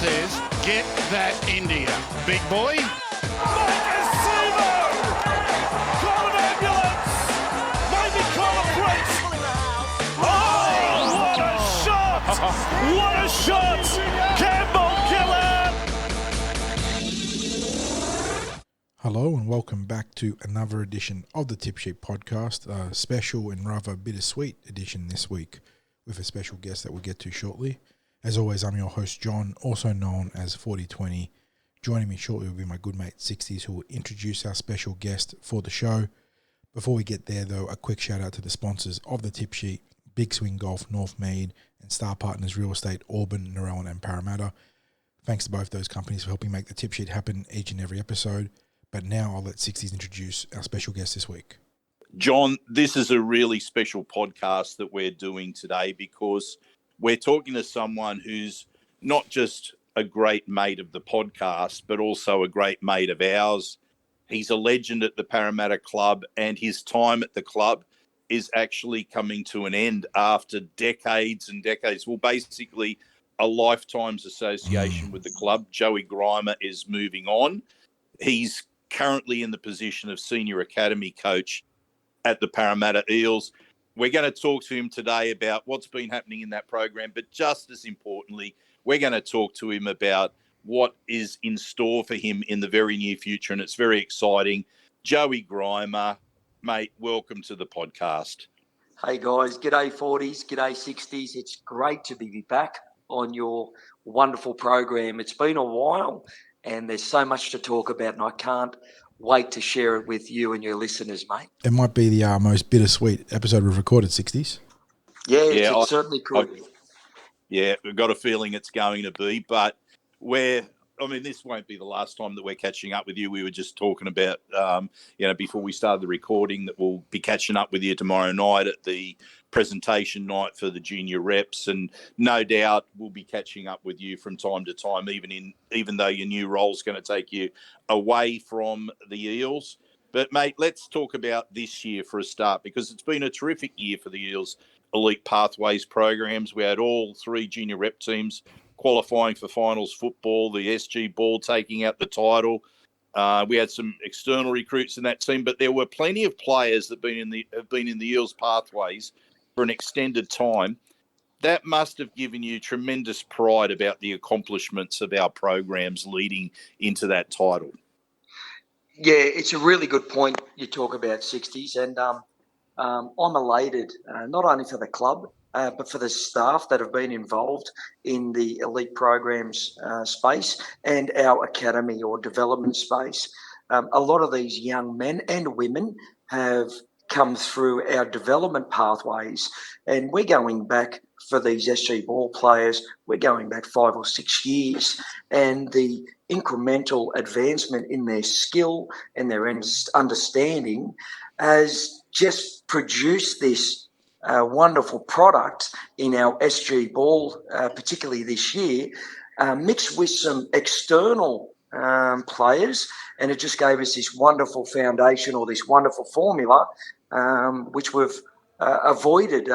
says, get that India. Big boy. Call an ambulance! Maybe call a police! Oh, what a shot! What a shot! Campbell killer! Hello and welcome back to another edition of the Tip Sheet podcast, a special and rather bittersweet edition this week with a special guest that we'll get to shortly. As always, I'm your host John, also known as 4020. Joining me shortly will be my good mate Sixties, who will introduce our special guest for the show. Before we get there though, a quick shout out to the sponsors of the Tip Sheet, Big Swing Golf, North Mead, and Star Partners Real Estate, Auburn, NRL and Parramatta. Thanks to both those companies for helping make the Tip Sheet happen each and every episode. But now I'll let Sixties introduce our special guest this week. John, this is a really special podcast that we're doing today because we're talking to someone who's not just a great mate of the podcast, but also a great mate of ours. He's a legend at the Parramatta Club, and his time at the club is actually coming to an end after decades and decades. Well, basically a lifetime's association with the club. Joey Grima is moving on. He's currently in the position of senior academy coach at the Parramatta Eels. We're going to talk to him today about what's been happening in that program, but just as importantly, we're going to talk to him about what is in store for him in the very near future, and it's very exciting. Joey Grima, mate, welcome to the podcast. Hey guys, g'day 40s, g'day 60s. It's great to be back on your wonderful program. It's been a while and there's so much to talk about, and I can't wait to share it with you and your listeners, mate. It might be the most bittersweet episode we've recorded, 60s. It certainly could. We've got a feeling it's going to be, but this won't be the last time that we're catching up with you. We were just talking about, before we started the recording, that we'll be catching up with you tomorrow night at the presentation night for the junior reps, and no doubt we'll be catching up with you from time to time, even though your new role's going to take you away from the Eels. But, mate, let's talk about this year for a start, because it's been a terrific year for the Eels Elite Pathways programs. We had all three junior rep teams qualifying for finals football, the SG Ball taking out the title. We had some external recruits in that team, but there were plenty of players that have been in the Eels Pathways for an extended time. That must have given you tremendous pride about the accomplishments of our programs leading into that title. Yeah, it's a really good point you talk about, 60s, and I'm elated, not only for the club, but for the staff that have been involved in the elite programs space and our academy or development space. A lot of these young men and women have come through our development pathways, and we're going back for these SG Ball players, we're going back 5 or 6 years, and the incremental advancement in their skill and their understanding has just produced this wonderful product in our SG Ball, particularly this year, mixed with some external players, and it just gave us this wonderful foundation or this wonderful formula, which we've avoided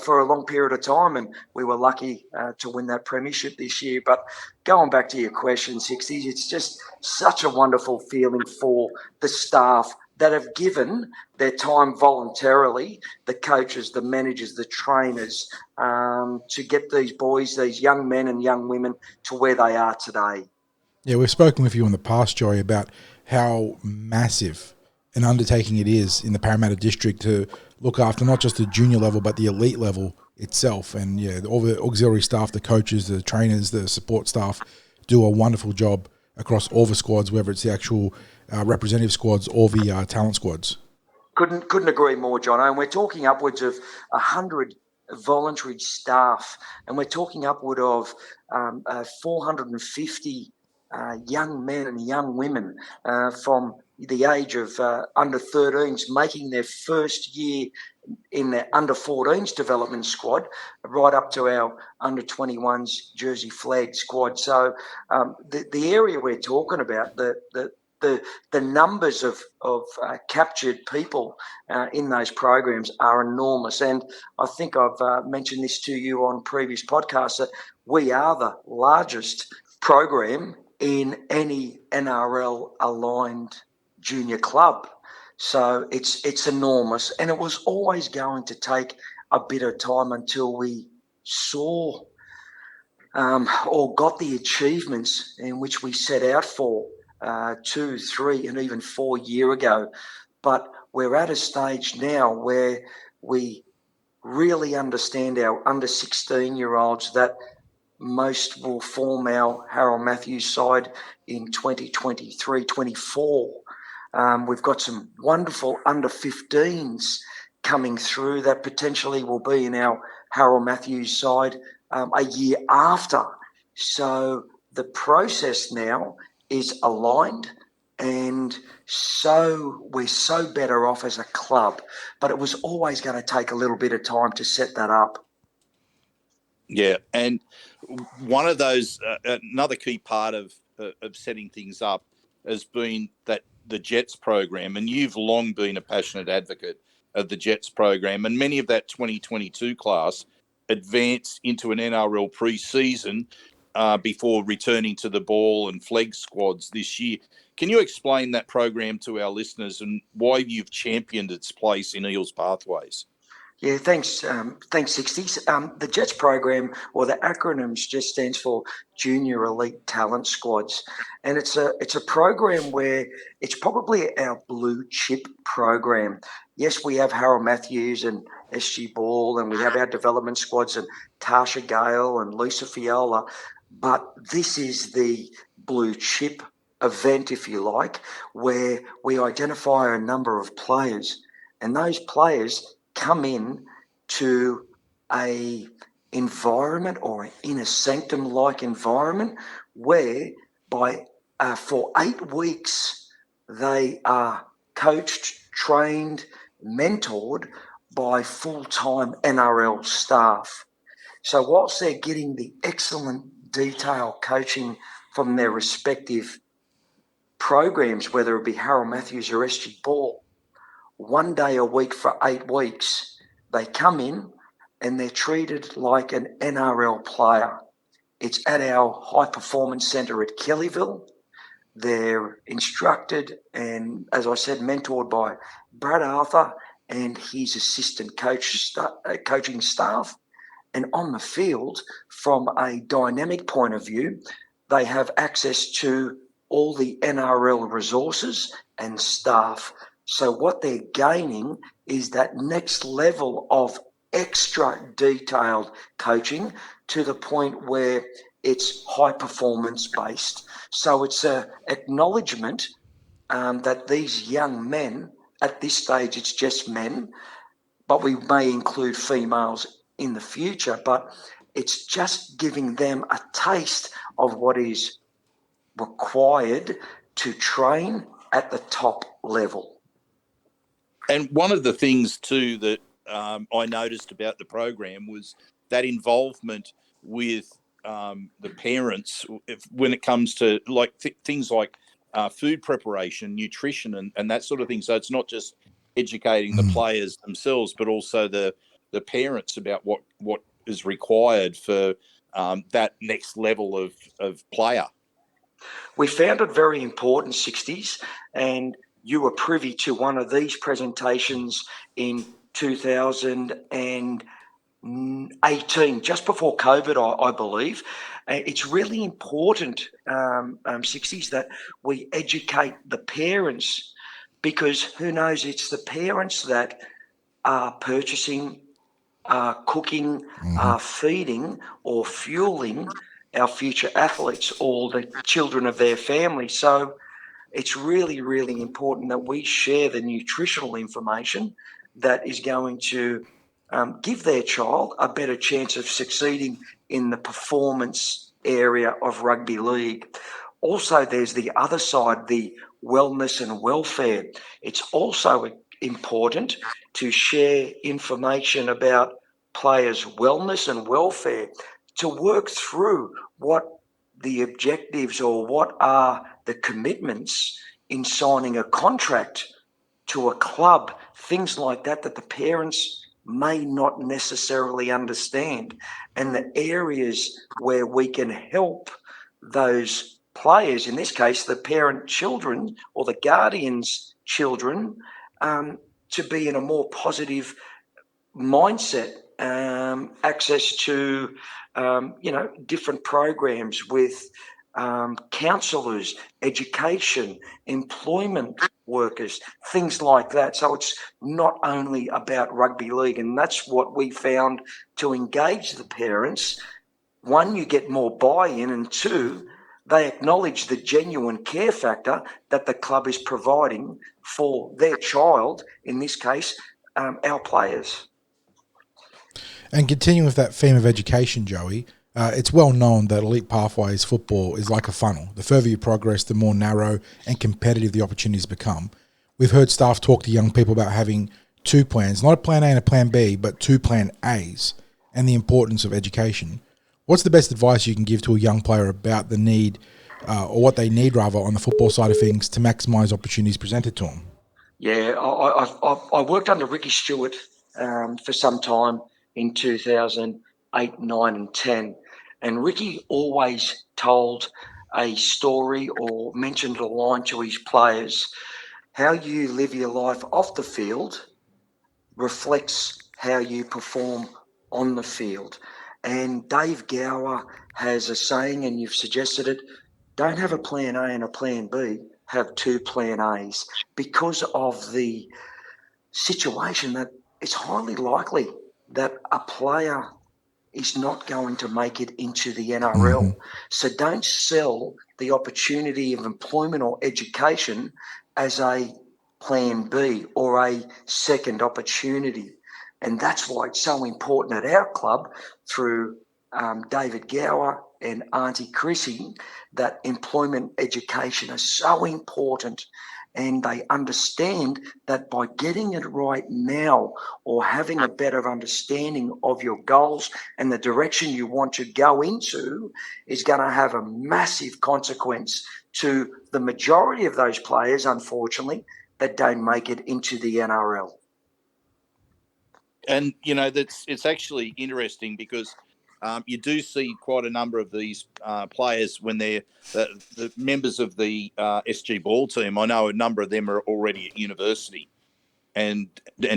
for a long period of time, and we were lucky to win that premiership this year. But going back to your question, 60s, it's just such a wonderful feeling for the staff that have given their time voluntarily, the coaches, the managers, the trainers, to get these boys, these young men and young women to where they are today. Yeah, we've spoken with you in the past, Joey, about how massive an undertaking it is in the Parramatta district to look after not just the junior level, but the elite level itself. And yeah, all the auxiliary staff, the coaches, the trainers, the support staff do a wonderful job across all the squads, whether it's the actual representative squads or the talent squads. Couldn't agree more, John. And we're talking upwards of 100 voluntary staff, and we're talking upward of 450 young men and young women from the age of under 13s making their first year in their under 14s development squad, right up to our under 21s Jersey flag squad. So the area we're talking about, the numbers of captured people in those programs are enormous. And I think I've mentioned this to you on previous podcasts, that we are the largest program in any NRL aligned junior club. So it's enormous, and it was always going to take a bit of time until we saw or got the achievements in which we set out for 2, 3, and even 4 years ago. But we're at a stage now where we really understand our under 16-year-olds that most will form our Harold Matthews side in 2023-24. We've got some wonderful under 15s coming through that potentially will be in our Harold Matthews side a year after. So the process now is aligned, and so we're so better off as a club. But it was always going to take a little bit of time to set that up. Yeah, and one of those, another key part of setting things up has been that the Jets program, and you've long been a passionate advocate of the Jets program, and many of that 2022 class advance into an NRL pre-season before returning to the ball and flag squads this year. Can you explain that program to our listeners and why you've championed its place in Eels pathways? Yeah, thanks, 60s. The JETS program, or the acronyms, just stands for Junior Elite Talent Squads, and it's a program where it's probably our blue chip program. Yes, we have Harold Matthews and SG Ball, and we have our development squads and Tasha Gale and Lisa Fiola, but this is the blue chip event, if you like, where we identify a number of players, and those players come in to a environment or an inner sanctum like environment where for 8 weeks they are coached, trained, mentored by full-time NRL staff. So whilst they're getting the excellent detailed coaching from their respective programs, whether it be Harold Matthews or SG Ball, 1 day a week for 8 weeks, they come in and they're treated like an NRL player. It's at our high performance centre at Kellyville. They're instructed and, as I said, mentored by Brad Arthur and his assistant coaching staff. And on the field, from a dynamic point of view, they have access to all the NRL resources and staff. So what they're gaining is that next level of extra detailed coaching to the point where it's high performance based. So it's an acknowledgement that these young men, at this stage it's just men, but we may include females in the future, but it's just giving them a taste of what is required to train at the top level. And one of the things too that I noticed about the program was that involvement with the parents when it comes to like things like food preparation, nutrition, and that sort of thing. So it's not just educating the players themselves, but also the parents about what is required for that next level of player. We found it very important, 60s, and you were privy to one of these presentations in 2018, just before COVID, I believe. It's really important, 60s, that we educate the parents, because who knows, it's the parents that are purchasing, cooking, feeding or fueling our future athletes or the children of their family. So it's really, really important that we share the nutritional information that is going to give their child a better chance of succeeding in the performance area of rugby league. Also, there's the other side, the wellness and welfare. It's also important to share information about players' wellness and welfare, to work through what the objectives or what are the commitments in signing a contract to a club, things like that the parents may not necessarily understand, and the areas where we can help those players, in this case, the parent children or the guardians' children, to be in a more positive mindset, access to, different programs with counsellors, education, employment workers, things like that. So it's not only about rugby league, and that's what we found to engage the parents. One, you get more buy-in, and two, they acknowledge the genuine care factor that the club is providing for their child, in this case, our players. And continuing with that theme of education, Joey, it's well known that elite pathways football is like a funnel. The further you progress, the more narrow and competitive the opportunities become. We've heard staff talk to young people about having two plans, not a plan A and a plan B, but two plan A's, and the importance of education. What's the best advice you can give to a young player about the need, or what they need rather, on the football side of things to maximise opportunities presented to them? Yeah, I worked under Ricky Stewart for some time in 2008, 9 and 10. And Ricky always told a story or mentioned a line to his players. How you live your life off the field reflects how you perform on the field. And Dave Gower has a saying, and you've suggested it, don't have a plan A and a plan B, have two plan A's, because of the situation that it's highly likely that a player is not going to make it into the NRL. Mm-hmm. So don't sell the opportunity of employment or education as a plan B or a second opportunity. And that's why it's so important at our club, through David Gower and Auntie Chrissy, that employment education is so important. And they understand that by getting it right now, or having a better understanding of your goals and the direction you want to go into, is going to have a massive consequence to the majority of those players, unfortunately, that don't make it into the NRL. And, it's actually interesting because you do see quite a number of these players when they're the members of the SG ball team. I know a number of them are already at university and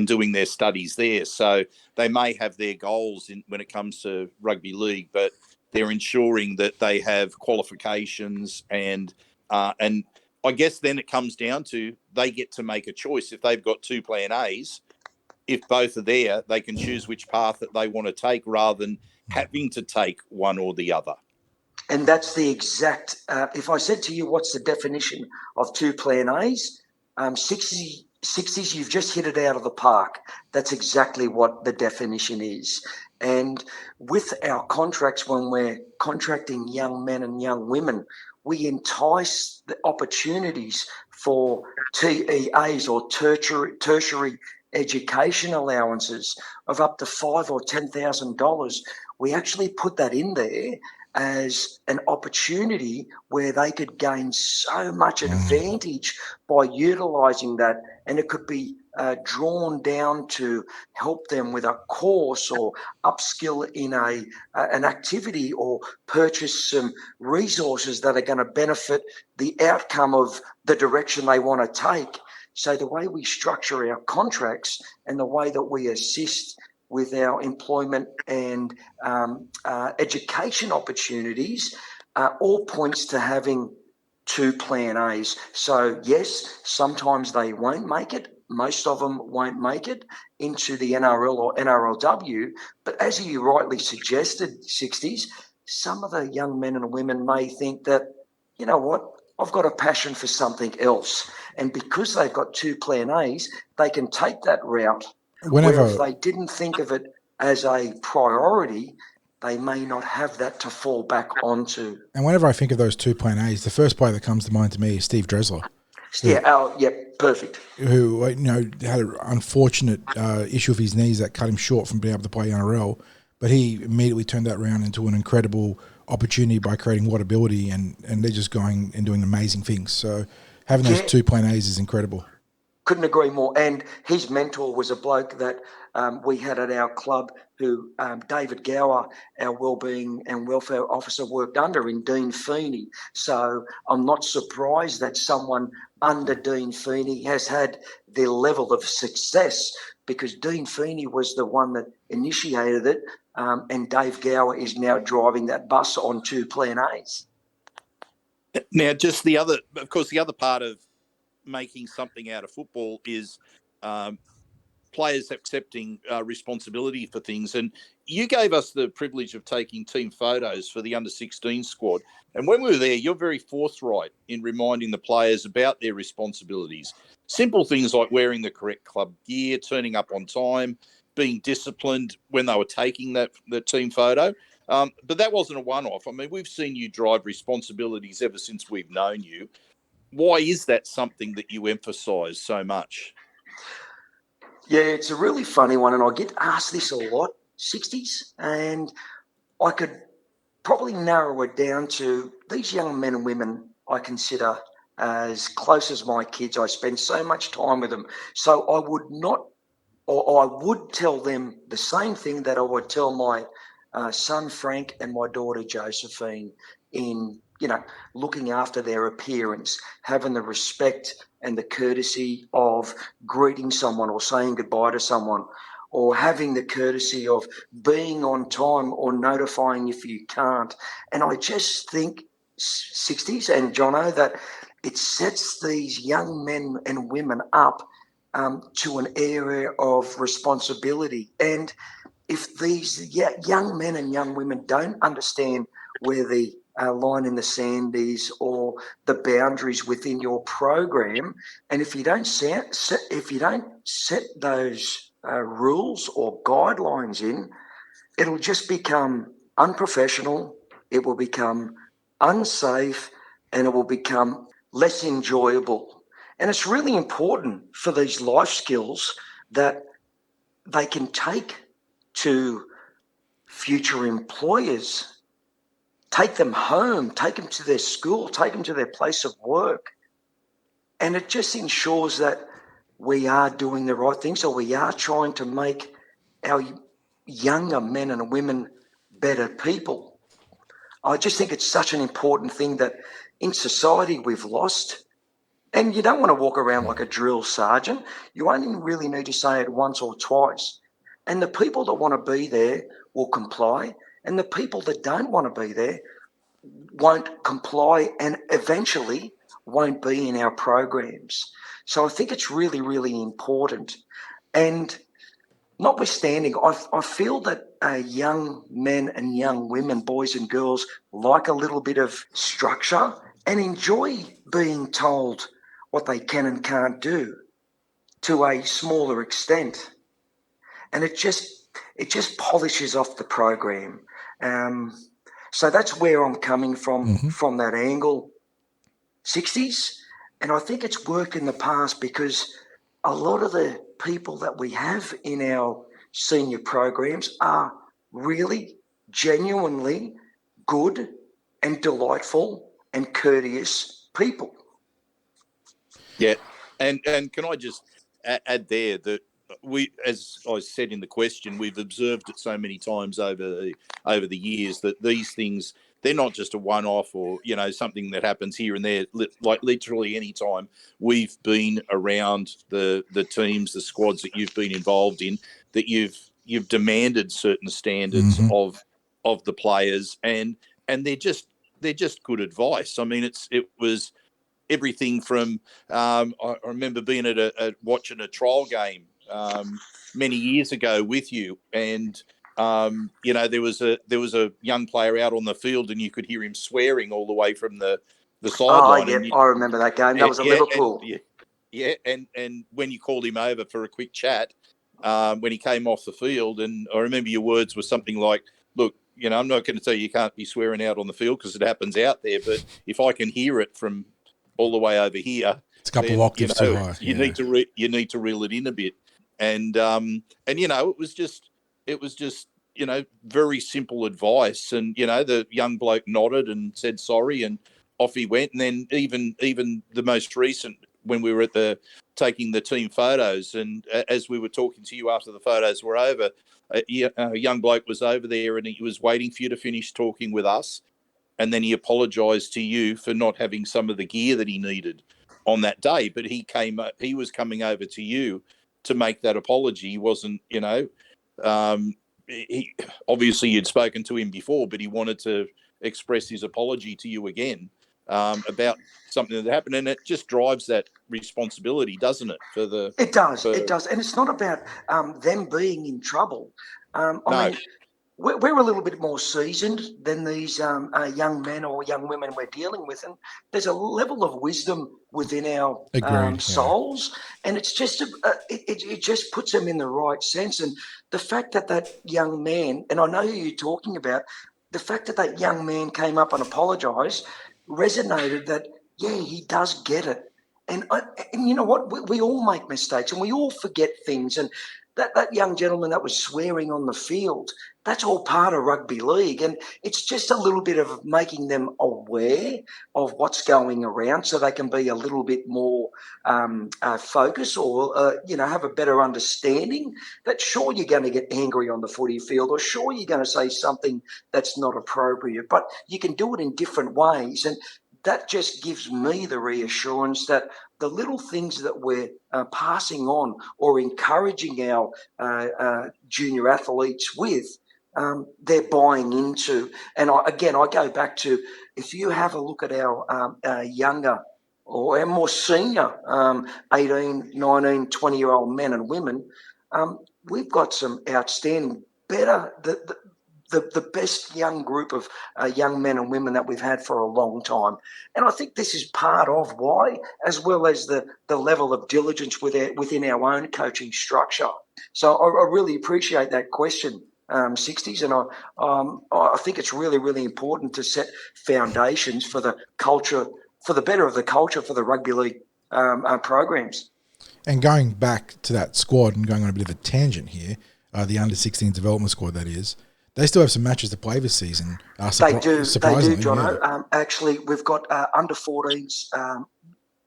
doing their studies there. So they may have their goals when it comes to rugby league, but they're ensuring that they have qualifications and I guess then it comes down to they get to make a choice. If they've got two plan A's, if both are there, they can choose which path that they want to take rather than having to take one or the other. And that's the exact, if I said to you, what's the definition of two plan A's? 60s, you've just hit it out of the park. That's exactly what the definition is. And with our contracts, when we're contracting young men and young women, we entice the opportunities for TEAs or tertiary education allowances of up to $5,000 or $10,000. We actually put that in there as an opportunity where they could gain so much advantage by utilising that, and it could be drawn down to help them with a course or upskill in an activity, or purchase some resources that are going to benefit the outcome of the direction they want to take. So the way we structure our contracts and the way that we assist with our employment and education opportunities all points to having two plan A's. So yes, sometimes they won't make it. Most of them won't make it into the NRL or NRLW. But as you rightly suggested, 60s, some of the young men and women may think that, you know what, I've got a passion for something else. And because they've got two plan A's, they can take that route. Where if they didn't think of it as a priority, they may not have that to fall back onto. And whenever I think of those two plan A's, the first player that comes to mind to me is Steve Dressler. Perfect. Who had an unfortunate issue with his knees that cut him short from being able to play NRL, but he immediately turned that around into an incredible opportunity by creating Whatability, and they're just going and doing amazing things. So having those two plan A's is incredible. Couldn't agree more. And his mentor was a bloke that we had at our club who David Gower, our wellbeing and welfare officer, worked under in Dean Feeney. So I'm not surprised that someone under Dean Feeney has had their level of success, because Dean Feeney was the one that initiated it, and Dave Gower is now driving that bus onto Plan A's. Now, just of course, the other part of making something out of football is players accepting responsibility for things. And you gave us the privilege of taking team photos for the under-16 squad. And when we were there, you're very forthright in reminding the players about their responsibilities. Simple things like wearing the correct club gear, turning up on time, being disciplined when they were taking the team photo. But that wasn't a one-off. I mean, we've seen you drive responsibilities ever since we've known you. Why is that something that you emphasise so much? Yeah, it's a really funny one, and I get asked this a lot, 60s, and I could probably narrow it down to these young men and women I consider as close as my kids. I spend so much time with them. So I would not, or I would tell them the same thing that I would tell my son Frank and my daughter Josephine in, looking after their appearance, having the respect and the courtesy of greeting someone or saying goodbye to someone, or having the courtesy of being on time or notifying if you can't. And I just think, 60s and Jono, that it sets these young men and women up to an area of responsibility. And if these young men and young women don't understand where the line in the sand is, or the boundaries within your program, and if you don't set those rules or guidelines in, it'll just become unprofessional, it will become unsafe, and it will become less enjoyable. And it's really important for these life skills that they can take to future employers, take them home, take them to their school, take them to their place of work. And it just ensures that we are doing the right thing. So we are trying to make our younger men and women better people. I just think it's such an important thing that in society we've lost. And you don't want to walk around like a drill sergeant. You only really need to say it once or twice. And the people that want to be there will comply. And the people that don't want to be there won't comply and eventually won't be in our programs. So I think it's really, really important. And notwithstanding, I feel that young men and young women, boys and girls, like a little bit of structure and enjoy being told what they can and can't do to a smaller extent. And it just polishes off the program. So that's where I'm coming from that angle, 60s. And I think it's worked in the past because a lot of the people that we have in our senior programs are really genuinely good and delightful and courteous people. Yeah. And can I just add there that we, as I said in the question, we've observed it so many times over the years that these things, they're not just a one-off or, something that happens here and there. Like literally any time we've been around the teams, the squads that you've been involved in, that you've demanded certain standards of the players, and they're just good advice. I mean, it was everything from I remember being at watching a trial game many years ago with you, and there was a young player out on the field, and you could hear him swearing all the way from the sideline. Oh, yeah, I remember that game. That was at Liverpool. And when you called him over for a quick chat, when he came off the field, and I remember your words were something like, "Look, I'm not going to tell you can't be swearing out on the field because it happens out there, but if I can hear it from all the way over here, it's a couple of octaves too high. You need to reel it in a bit." And it was just very simple advice. And the young bloke nodded and said sorry, and off he went. And then even the most recent, when we were at the taking the team photos. And as we were talking to you after the photos were over, a young bloke was over there and he was waiting for you to finish talking with us. And then he apologised to you for not having some of the gear that he needed on that day. But he was coming over to you to make that apology. He wasn't, he obviously you'd spoken to him before, but he wanted to express his apology to you again about something that happened. And it just drives that responsibility, doesn't it? It does, and it's not about them being in trouble. I mean, we're a little bit more seasoned than these young men or young women we're dealing with, and there's a level of wisdom within our souls, and it's just it just puts them in the right sense. And the fact that young man, and I know who you're talking about, the fact that young man came up and apologised resonated that, yeah, he does get it. And you know what? We all make mistakes and we all forget things. And that young gentleman that was swearing on the field, that's all part of rugby league. And it's just a little bit of making them aware of what's going around so they can be a little bit more focused or, have a better understanding that sure you're going to get angry on the footy field or sure you're going to say something that's not appropriate, but you can do it in different ways. And that just gives me the reassurance that the little things that we're passing on or encouraging our junior athletes with, they're buying into. And I go back to, if you have a look at our younger or our more senior 18, 19, 20-year-old men and women, we've got some outstanding, the best young group of young men and women that we've had for a long time. And I think this is part of why, as well as the level of diligence within our own coaching structure. So I really appreciate that question, 60s, and I think it's really, really important to set foundations for the culture, for the better of the culture for the rugby league programs. And going back to that squad and going on a bit of a tangent here, the under-16 development squad, that is, they still have some matches to play this season. They do, Jono. Yeah. Actually, we've got under-14s.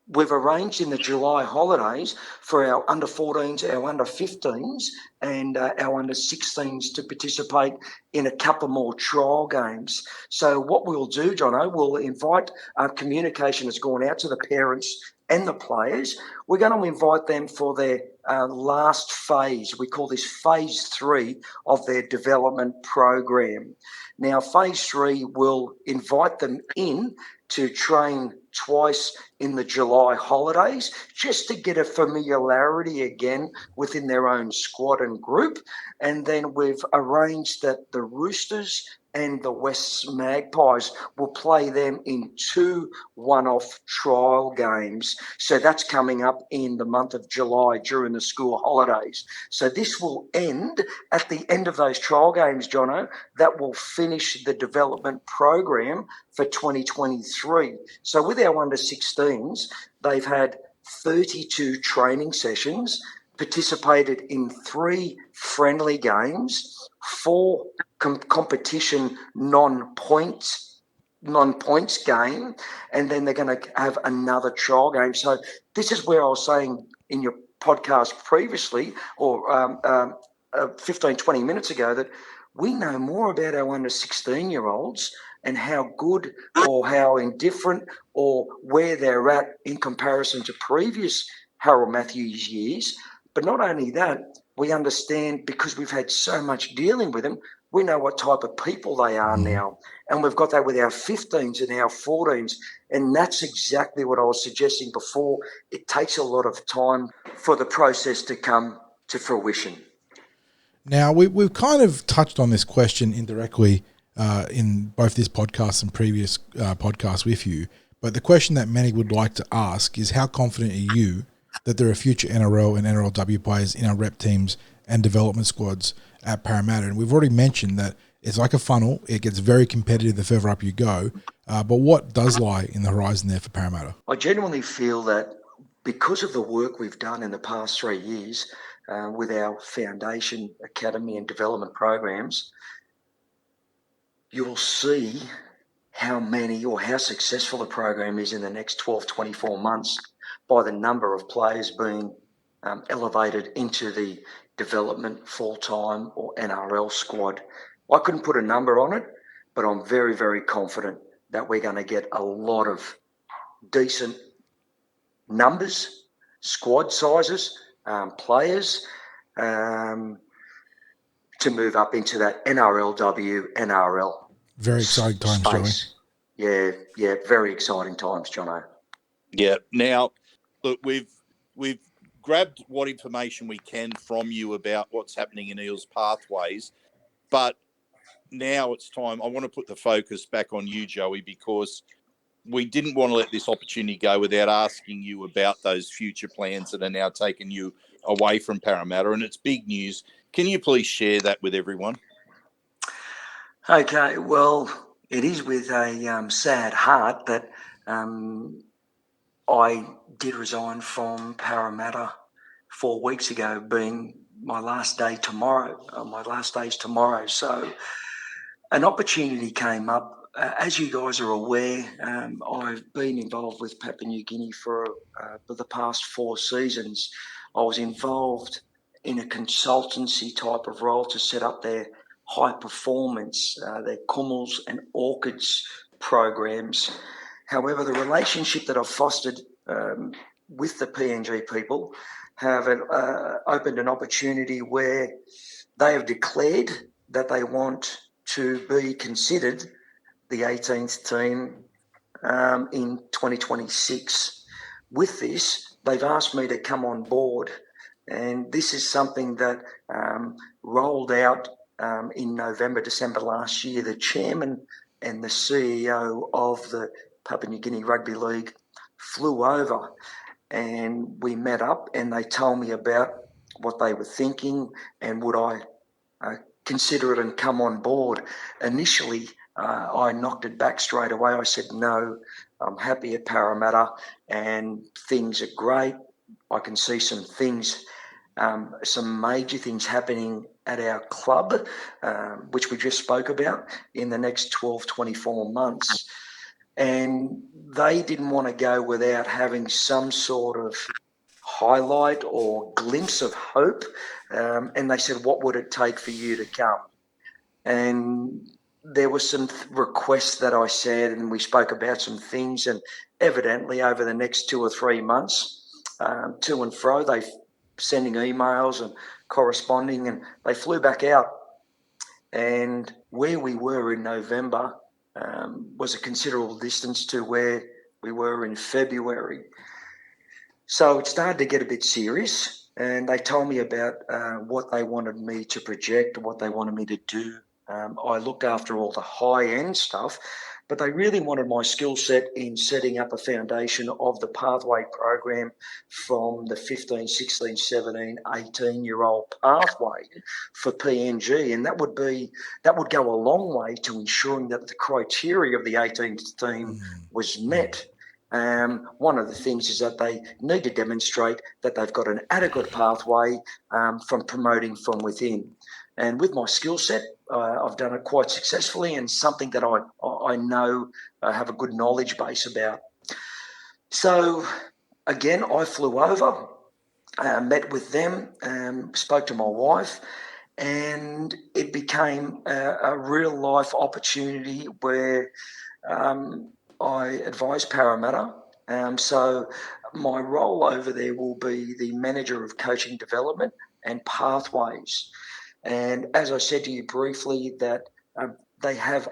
We've arranged in the July holidays for our under-14s, our under-15s and our under-16s to participate in a couple more trial games. So what we'll do, Jono, we'll invite, communication has gone out to the parents and the players. We're going to invite them for their last phase. We call this phase 3 of their development program. Now, phase 3 will invite them in to train twice in the July holidays just to get a familiarity again within their own squad and group. And then we've arranged that the Roosters and the West Magpies will play them in 2 one-off trial games. So that's coming up in the month of July during the school holidays. So this will end at the end of those trial games, Jono. That will finish the development program for 2023. So with our under-16s, they've had 32 training sessions, participated in 3 friendly games, 4 competition non-points game, and then they're going to have another trial game. So this is where I was saying in your podcast previously, or 15, 20 minutes ago, that we know more about our under 16-year-olds and how good or how indifferent or where they're at in comparison to previous Harold Matthews years. But not only that, we understand, because we've had so much dealing with them, we know what type of people they are now. And we've got that with our 15s and our 14s. And that's exactly what I was suggesting before. It takes a lot of time for the process to come to fruition. Now, we've kind of touched on this question indirectly in both this podcast and previous podcasts with you. But the question that many would like to ask is, how confident are you that there are future NRL and NRLW players in our rep teams and development squads at Parramatta? And we've already mentioned that it's like a funnel. It gets very competitive the further up you go. But what does lie in the horizon there for Parramatta? I genuinely feel that because of the work we've done in the past 3 years with our foundation, academy and development programs, you'll see how many or how successful the program is in the next 12, 24 months. by the number of players being elevated into the development full-time or NRL squad. I couldn't put a number on it, but I'm very, very confident that we're going to get a lot of decent numbers, squad sizes, players to move up into that NRLW, NRL Very exciting times, space. Joey. Yeah, very exciting times, Jono. Yeah. Now, look, we've grabbed what information we can from you about what's happening in Eels pathways, but now it's time. I want to put the focus back on you, Joey, because we didn't want to let this opportunity go without asking you about those future plans that are now taking you away from Parramatta, and it's big news. Can you please share that with everyone? Okay, well, it is with a sad heart that I did resign from Parramatta 4 weeks ago, being my last day tomorrow. My last day is tomorrow. So an opportunity came up. As you guys are aware, I've been involved with Papua New Guinea for the past 4 seasons. I was involved in a consultancy type of role to set up their high performance, their Kummels and Orchids programs. However, the relationship that I've fostered with the PNG people have opened an opportunity where they have declared that they want to be considered the 18th team in 2026. With this, they've asked me to come on board, and this is something that rolled out in November, December last year. The chairman and the CEO of the Papua New Guinea Rugby League flew over and we met up, and they told me about what they were thinking and would I consider it and come on board. Initially, I knocked it back straight away. I said, no, I'm happy at Parramatta and things are great. I can see some things, some major things happening at our club, which we just spoke about, in the next 12, 24 months. And they didn't want to go without having some sort of highlight or glimpse of hope. And they said, what would it take for you to come? And there were some requests that I said, and we spoke about some things. And evidently over the next 2 or 3 months, to and fro, they sending emails and corresponding, and they flew back out. And where we were in November was a considerable distance to where we were in February. So it started to get a bit serious, and they told me about what they wanted me to project, what they wanted me to do. I looked after all the high-end stuff, but they really wanted my skill set in setting up a foundation of the pathway program from the 15, 16, 17, 18-year-old pathway for PNG. And that would go a long way to ensuring that the criteria of the 18th team was met. One of the things is that they need to demonstrate that they've got an adequate pathway from promoting from within. And with my skill set, I've done it quite successfully, and something that I know I have a good knowledge base about. So again, I flew over, met with them, spoke to my wife, and it became a real life opportunity where I advise Parramatta. So my role over there will be the manager of coaching development and pathways. And as I said to you briefly, that they have,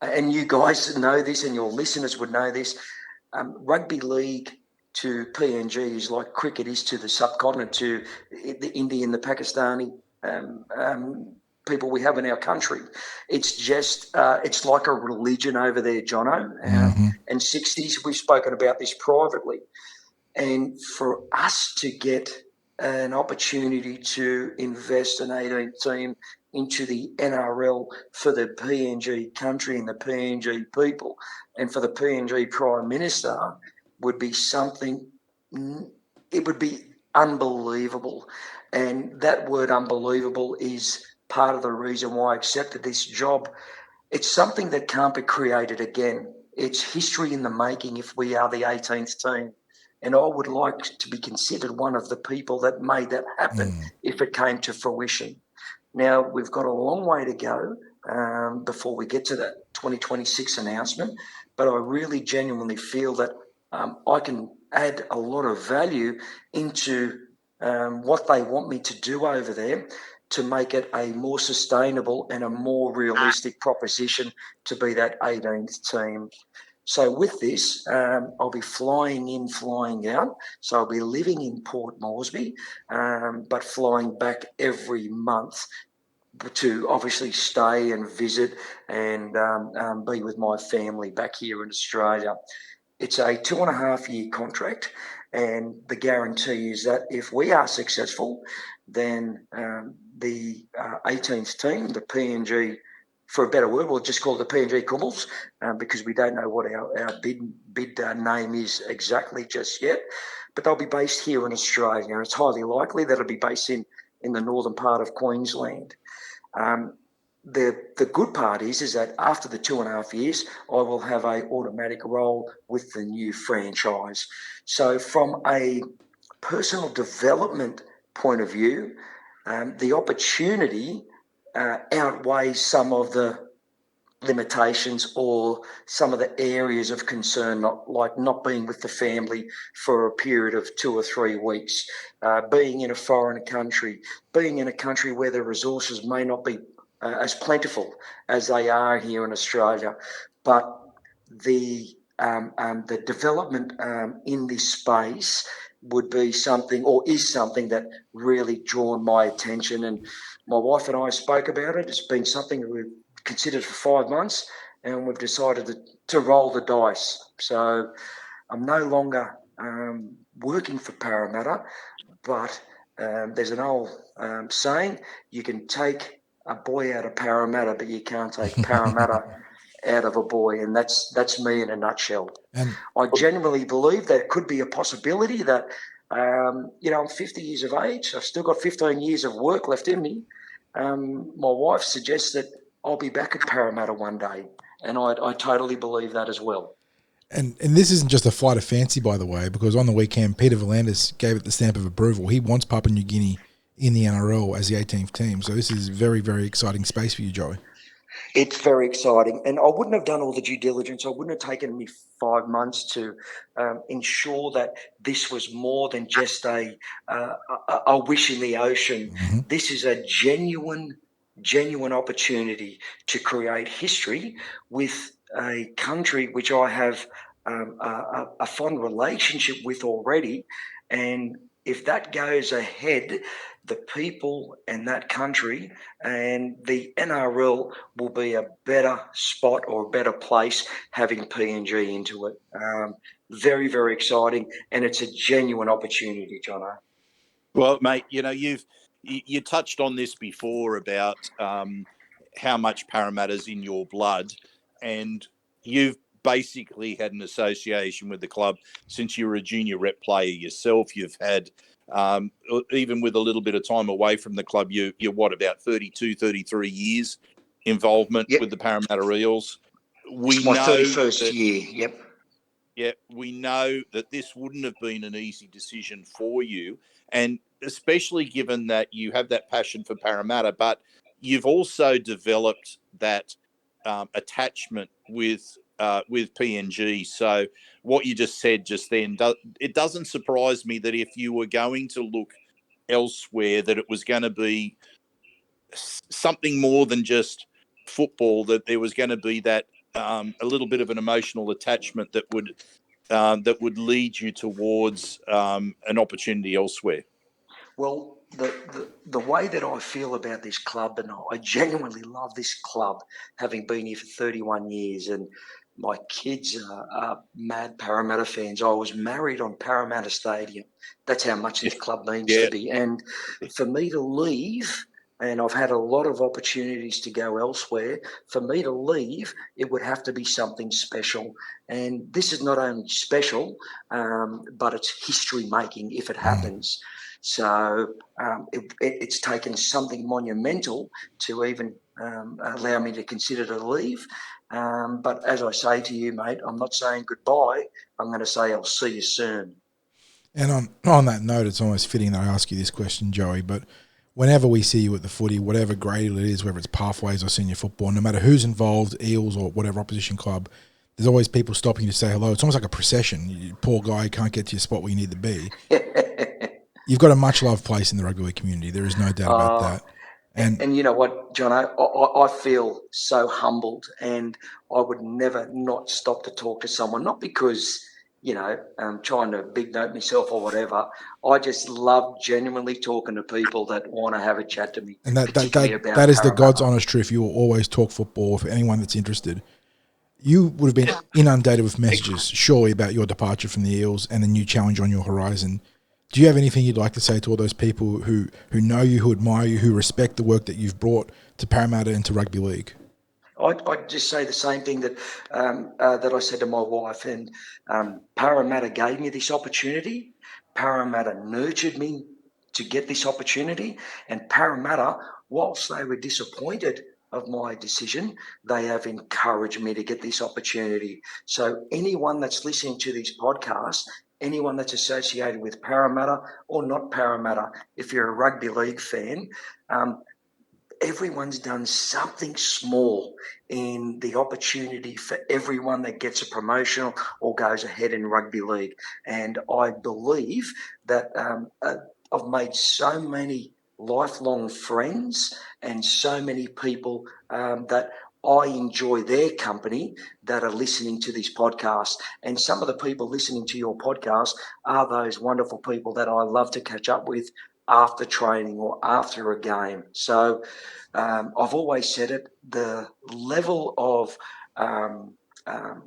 and you guys know this and your listeners would know this, rugby league to PNG is like cricket is to the subcontinent, to the Indian, the Pakistani people we have in our country. It's just, it's like a religion over there, Jono. And 60s, we've spoken about this privately. And for us to get an opportunity to invest an 18th team into the NRL for the PNG country and the PNG people, and for the PNG Prime Minister, would be something, it would be unbelievable. And that word unbelievable is part of the reason why I accepted this job. It's something that can't be created again. It's history in the making if we are the 18th team. and I would like to be considered one of the people that made that happen if it came to fruition. Now, we've got a long way to go before we get to that 2026 announcement, but I really genuinely feel that I can add a lot of value into what they want me to do over there to make it a more sustainable and a more realistic proposition to be that 18th team. So with this, I'll be flying in, flying out. So I'll be living in Port Moresby, but flying back every month to obviously stay and visit and be with my family back here in Australia. It's a 2.5-year contract, and the guarantee is that if we are successful, then the 18th team, the PNG, for a better word, we'll just call it the PNG Kummels, because we don't know what our bid name is exactly just yet. But they'll be based here in Australia. It's highly likely that it'll be based in the northern part of Queensland. The good part is that after the 2.5 years, I will have an automatic role with the new franchise. So from a personal development point of view, the opportunity outweighs some of the limitations or some of the areas of concern, like not being with the family for a period of 2 or 3 weeks, being in a foreign country, being in a country where the resources may not be as plentiful as they are here in Australia. But the development in this space would be something, or is something, that really drawn my attention. And my wife and I spoke about it. It's been something that we've considered for 5 months, and we've decided to roll the dice. So I'm no longer working for Parramatta, but there's an old saying, you can take a boy out of Parramatta, but you can't take Parramatta out of a boy, and that's me in a nutshell. And I genuinely believe that it could be a possibility that, I'm 50 years of age. I've still got 15 years of work left in me. My wife suggests that I'll be back at Parramatta one day, and I totally believe that as well. And this isn't just a flight of fancy, by the way, because on the weekend, Peter V'landys gave it the stamp of approval. He wants Papua New Guinea in the NRL as the 18th team. So this is very, very exciting space for you, Joey. It's very exciting, and I wouldn't have done all the due diligence. I wouldn't have taken me 5 months to ensure that this was more than just a wish in the ocean. Mm-hmm. This is a genuine opportunity to create history with a country which I have a fond relationship with already. And if that goes ahead, the people in that country and the NRL will be a better spot or a better place having PNG into it. Very, very exciting, and it's a genuine opportunity, Jono. Well, mate, you touched on this before about how much Parramatta's in your blood, and you've basically had an association with the club since you were a junior rep player yourself. You've had, even with a little bit of time away from the club, you're about 32, 33 years involvement with the Parramatta Eels. It's my 31st year, yep. Yeah, we know that this wouldn't have been an easy decision for you, and especially given that you have that passion for Parramatta, but you've also developed that attachment with PNG. So what you just said just then, it doesn't surprise me that if you were going to look elsewhere, that it was going to be something more than just football, that there was going to be that a little bit of an emotional attachment that would lead you towards an opportunity elsewhere. Well, the way that I feel about this club, and I genuinely love this club, having been here for 31 years, and my kids are mad Parramatta fans. I was married on Parramatta Stadium. That's how much this club means to me. And for me to leave, and I've had a lot of opportunities to go elsewhere, for me to leave, it would have to be something special. And this is not only special, but it's history-making if it happens. So it's taken something monumental to even allow me to consider to leave. But as I say to you, mate, I'm not saying goodbye. I'm going to say I'll see you soon. And on that note, it's almost fitting that I ask you this question, Joey, but whenever we see you at the footy, whatever grade it is, whether it's pathways or senior football, no matter who's involved, Eels or whatever opposition club, there's always people stopping you to say hello. It's almost like a procession. You poor guy can't get to your spot where you need to be. You've got a much-loved place in the rugby league community. There is no doubt about that. And you know what, John, I feel so humbled, and I would never not stop to talk to someone, not because, I'm trying to big note myself or whatever. I just love genuinely talking to people that want to have a chat to me. And that is the God's honest truth. You will always talk football for anyone that's interested. You would have been inundated with messages, surely, about your departure from the Eels and the new challenge on your horizon. Do you have anything you'd like to say to all those people who know you, who admire you, who respect the work that you've brought to Parramatta and to rugby league? I'd just say the same thing that I said to my wife. And Parramatta gave me this opportunity. Parramatta nurtured me to get this opportunity. And Parramatta, whilst they were disappointed of my decision, they have encouraged me to get this opportunity. So anyone that's listening to this podcast, anyone that's associated with Parramatta or not Parramatta, if you're a rugby league fan, everyone's done something small in the opportunity for everyone that gets a promotion or goes ahead in rugby league. And I believe that I've made so many lifelong friends and so many people that I enjoy their company that are listening to this podcast. And some of the people listening to your podcast are those wonderful people that I love to catch up with after training or after a game. So I've always said it, the level of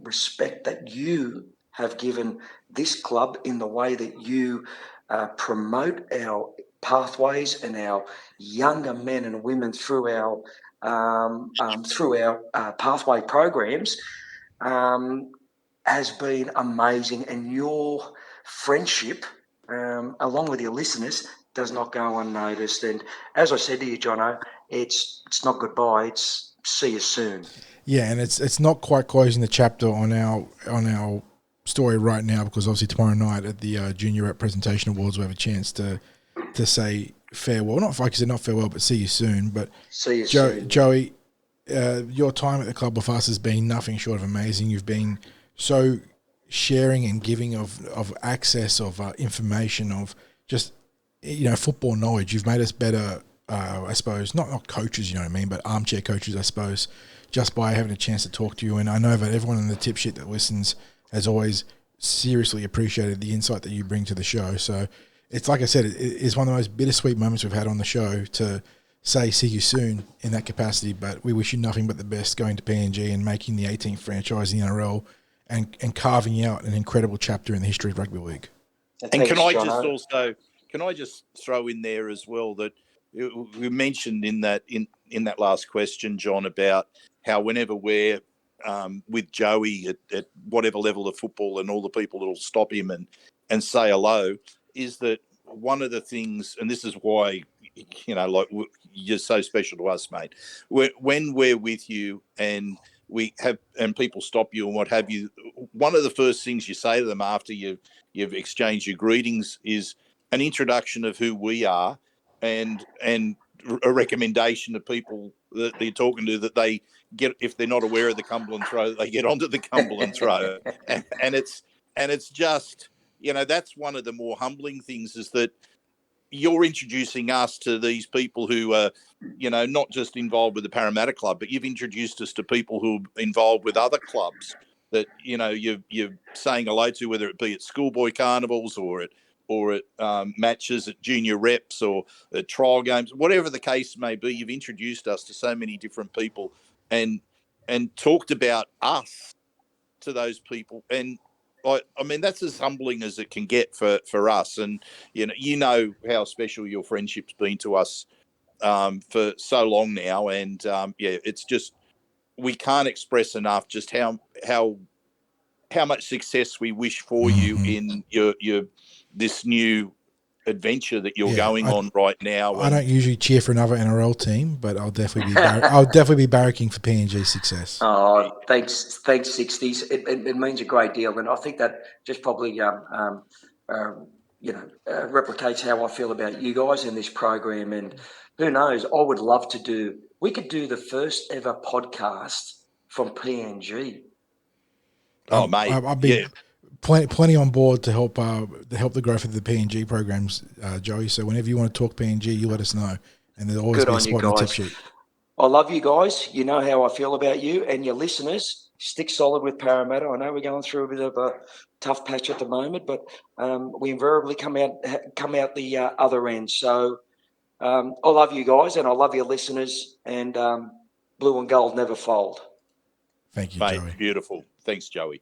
respect that you have given this club in the way that you promote our pathways and our younger men and women through our pathway programs has been amazing. And your friendship, along with your listeners, does not go unnoticed. And as I said to you, Jono, it's not goodbye. It's see you soon. Yeah, and it's not quite closing the chapter on our story right now, because obviously tomorrow night at the Junior Rep Presentation Awards we have a chance to say farewell. Not like I said, not farewell, but see you soon. But see you soon, Joey. Your time at the club with us has been nothing short of amazing. You've been so sharing and giving of access, of information, of just football knowledge. You've made us better, I suppose, not coaches, you know what I mean, but armchair coaches, I suppose, just by having a chance to talk to you. And I know that everyone in the tip sheet that listens has always seriously appreciated the insight that you bring to the show. So it's like I said, it's one of the most bittersweet moments we've had on the show to say see you soon in that capacity, but we wish you nothing but the best going to PNG and making the 18th franchise in the NRL and carving out an incredible chapter in the history of rugby league. And can I just throw in there as well that we mentioned in that last question, John, about how whenever we're with Joey at whatever level of football and all the people that will stop him and say hello, is that one of the things, and this is why, you're so special to us, mate. When we're with you and people stop you and what have you, one of the first things you say to them after you've exchanged your greetings is an introduction of who we are and a recommendation to people that they're talking to, that they get, if they're not aware of the Cumberland Throw, they get onto the Cumberland Throw. and it's just, that's one of the more humbling things, is that you're introducing us to these people who are, not just involved with the Parramatta Club, but you've introduced us to people who are involved with other clubs that, you're saying hello to, whether it be at schoolboy carnivals or at matches at junior reps or at trial games, whatever the case may be. You've introduced us to so many different people and talked about us to those people. And I mean, that's as humbling as it can get for us. And, how special your friendship's been to us for so long now. And, it's just, we can't express enough just how much success we wish for you in your this new adventure that you're going on right now. I don't usually cheer for another NRL team, but I'll definitely be barracking for PNG's success. Oh, thanks, Sixties. It means a great deal, and I think that just probably replicates how I feel about you guys in this program. And who knows, I would love to we could do the first ever podcast from PNG. Oh, mate. I'd be plenty on board to help the growth of the PNG programs, Joey. So whenever you want to talk PNG, you let us know. And there'll always Good be a on you spot in the tip guys. sheet. I love you guys. You know how I feel about you and your listeners. Stick solid with Parramatta. I know we're going through a bit of a tough patch at the moment, but we invariably come out the other end. So I love you guys and I love your listeners. And blue and gold never fold. Thank you, Mate, Joey. beautiful. Thanks, Joey.